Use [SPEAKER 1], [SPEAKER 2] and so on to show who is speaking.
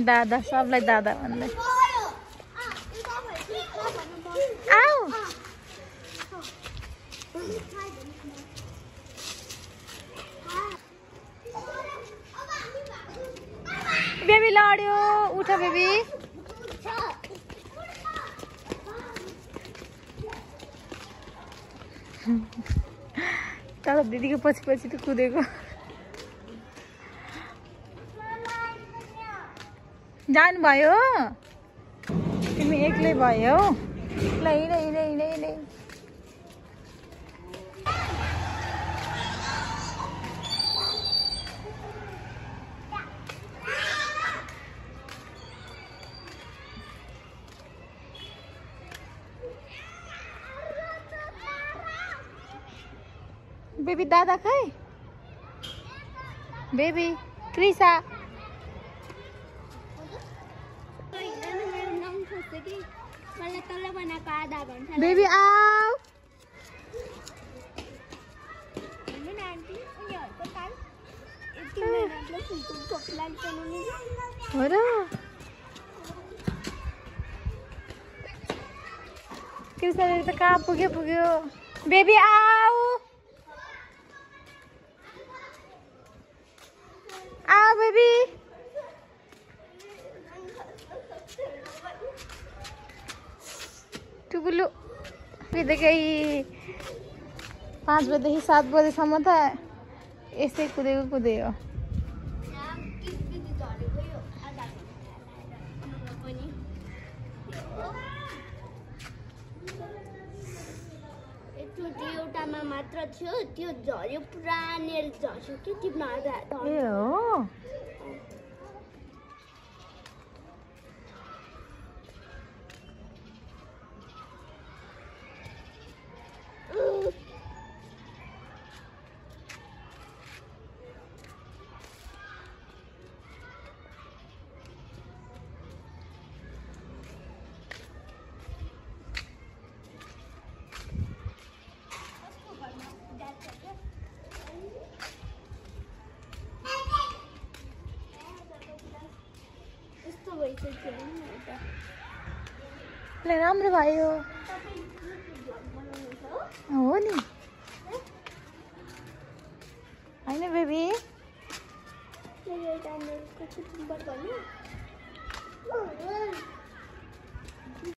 [SPEAKER 1] दादा सबलाई दादा भन्दै आऊ बेबी लड्यो उठ बेबी तर दिदीको पछि पछि त कुदेको जानुभयो तिमी एक्लै भयो ल हिँड हिँड हिँड हिँड बेबी दादा खै बेबी क्रिसा बेबी आऊ हो र क्रिसाले त कहाँ पुग्यो पुग्यो बेबी आऊ आऊ बेबी टुकुलु बित्तिकै 5 बजेदेखि 7 बजेसम्म त यसै कुदेको कुदेयो
[SPEAKER 2] एउटामा मात्र थियो त्यो झर्यो पुरा नेल झर्यो के टिप्न आधा
[SPEAKER 1] ए हो ल राम्रो भयो हो नि होइन बेबी